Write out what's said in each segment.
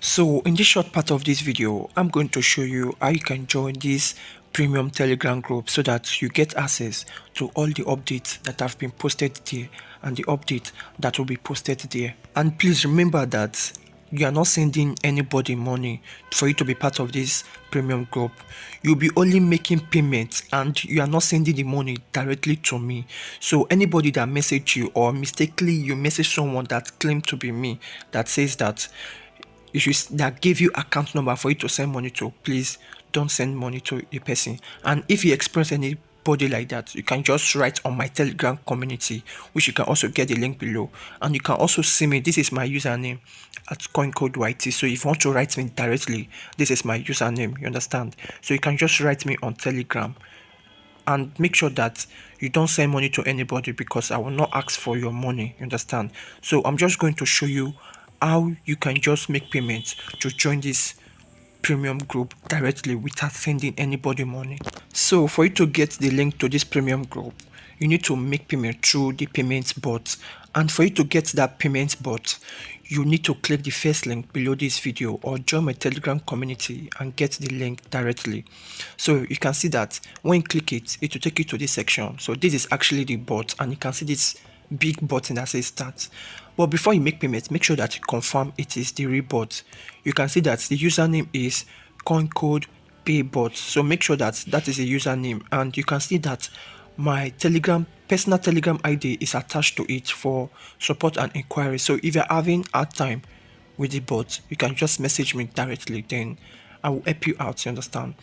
So in this short part of this video, I'm going to show you how you can join this premium Telegram group so that you get access to all the updates that have been posted there and the update that will be posted there. And please remember that you are not sending anybody money for you to be part of this premium group. You'll be only making payments and you are not sending the money directly to me. So anybody that message you or mistakenly you message someone that claimed to be me that says that that give you account number for you to send money to, please don't send money to the person. And if you experience anybody like that, you can just write on my Telegram community, which you can also get the link below. And you can also see me. This is my username at CoinCodeYT. So if you want to write me directly, this is my username. You understand? So you can just write me on Telegram. And make sure that you don't send money to anybody because I will not ask for your money. You understand? So I'm just going to show you how you can just make payments to join this premium group directly without sending anybody money. So for you to get the link to this premium group, you need to make payment through the payment bot. And for you to get that payment bot, you need to click the first link below this video or join my Telegram community and get the link directly. So you can see that when you click it, it will take you to this section. So this is actually the bot, and you can see this big button that says start. But before you make payments, make sure that you confirm it is the real bot. You can see that the username is CoinCodePaybot. So make sure that that is a username, and you can see that my personal Telegram ID is attached to it for support and inquiry. So if you're having a hard time with the bot, you can just message me directly, then I will help you out, you understand?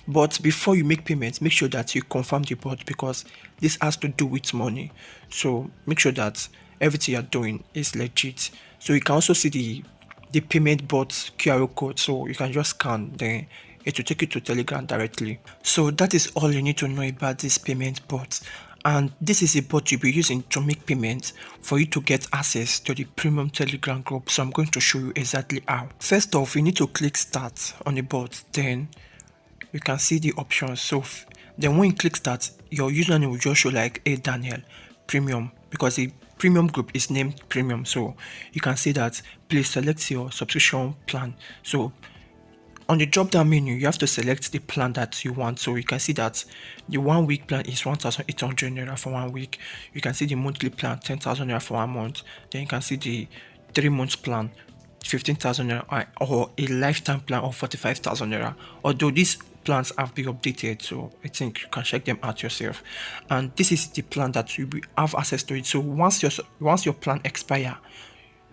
But before you make payments, make sure that you confirm the bot because this has to do with money. So make sure that everything you're doing is legit. So you can also see the payment bot QR code, so you can just scan, then it will take you to Telegram directly. So that is all you need to know about this payment bot. And this is a bot you'll be using to make payments for you to get access to the premium Telegram group. So I'm going to show you exactly how. First off, you need to click start on the bot, then you can see the options. So then when you click start, your username will just show like Daniel premium, because the premium group is named premium. So you can see that please select your subscription plan. So on the drop down menu, you have to select the plan that you want. So you can see that the 1 week plan is 1,800 naira for 1 week. You can see the monthly plan 10,000 naira for 1 month. Then you can see the 3 months plan 15,000 naira, or a lifetime plan of 45,000 naira. Although these plans have been updated, so I think you can check them out yourself. And this is the plan that you will have access to it. So once your plan expire,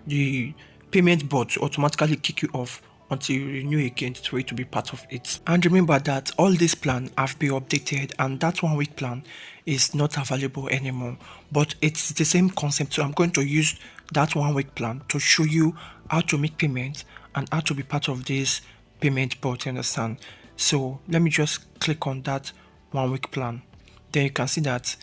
the payment bot will automatically kick you off until you renew again for it to be part of it. And remember that all these plans have been updated, and that 1 week plan is not available anymore, but it's the same concept. So I'm going to use that 1 week plan to show you how to make payments and how to be part of this payment bot, you understand? So let me just click on that 1 week plan. Then you can see that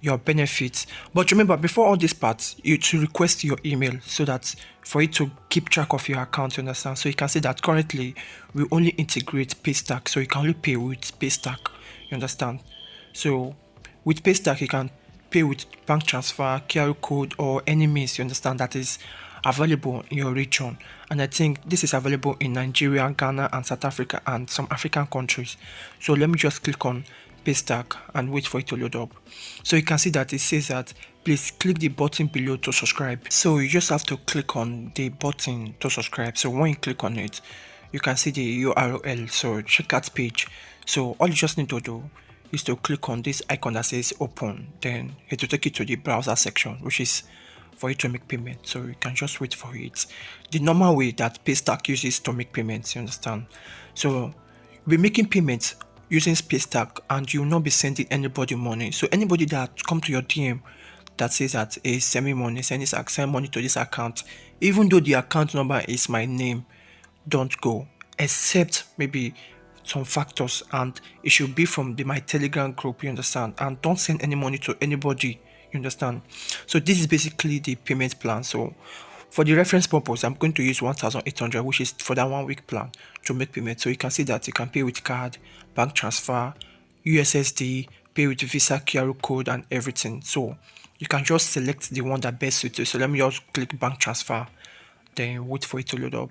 your benefits. But remember, before all these parts, you to request your email so that for you to keep track of your account, you understand? So you can see that currently we only integrate Paystack, so you can only pay with Paystack, you understand? So with Paystack, you can pay with bank transfer, QR code, or any means, you understand, that is available in your region. And I think this is available in Nigeria, Ghana, and South Africa, and some African countries. So let me just click on Paystack and wait for it to load up. So you can see that it says that please click the button below to subscribe. So you just have to click on the button to subscribe. So when you click on it, you can see the URL, so checkout page. So all you just need to do is to click on this icon that says open, then it will take you to the browser section, which is for you to make payment. So you can just wait for it, the normal way that Paystack uses to make payments, you understand? So we're making payments using Paystack, and you will not be sending anybody money. So anybody that come to your DM that says that send me money, send money to this account, even though the account number is my name, don't go, except maybe some factors, and it should be from my Telegram group, you understand? And don't send any money to anybody, you understand? So this is basically the payment plan. So for the reference purpose, I'm going to use 1,800, which is for that 1 week plan, to make payment. So you can see that you can pay with card, bank transfer, USSD, pay with Visa QR code, and everything. So you can just select the one that best suits you. So let me just click bank transfer, then wait for it to load up.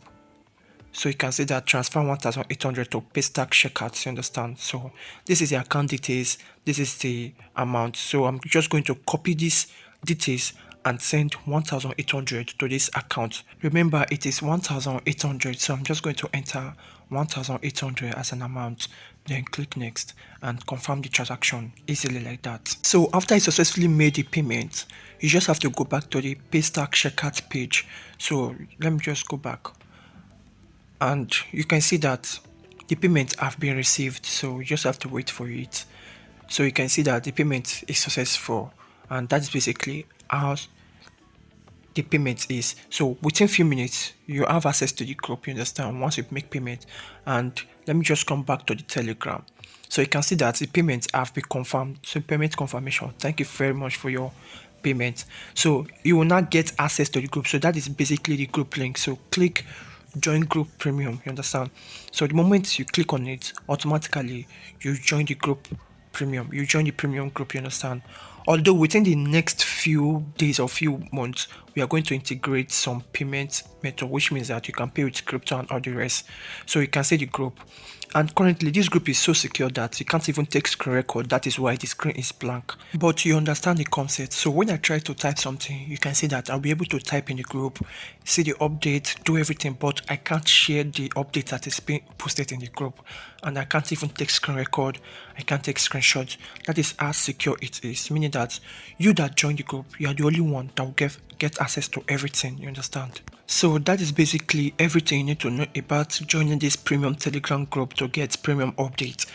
So you can see that transfer 1,800 to Paystack checkout, you understand? So this is the account details, this is the amount. So I'm just going to copy these details and send 1,800 to this account. Remember, it is 1,800, so I'm just going to enter 1,800 as an amount, then click next and confirm the transaction easily like that. So after I successfully made the payment, you just have to go back to the Paystack checkout page. So let me just go back, and you can see that the payment have been received, so you just have to wait for it. So you can see that the payment is successful, and that's basically how the payment is. So within few minutes you have access to the group, you understand, once you make payment. And let me just come back to the Telegram. So you can see that the payments have been confirmed. So payment confirmation, thank you very much for your payment. So you will not get access to the group. So that is basically the group link. So click join group premium, you understand. So the moment you click on it, automatically you join the group premium, you join the premium group, you understand. Although within the next few days or few months, we are going to integrate some payment method, which means that you can pay with crypto and all the rest. So you can see the group, and currently this group is so secure that you can't even take screen record. That is why the screen is blank, but you understand the concept. So when I try to type something, you can see that I'll be able to type in the group, see the update, do everything, but I can't share the update that is being posted in the group, and I can't even take screen record, I can't take screenshots. That is how secure it is, meaning that you that join the group, you are the only one that will get access to everything, you understand. So that is basically everything you need to know about joining this premium Telegram group to get premium updates.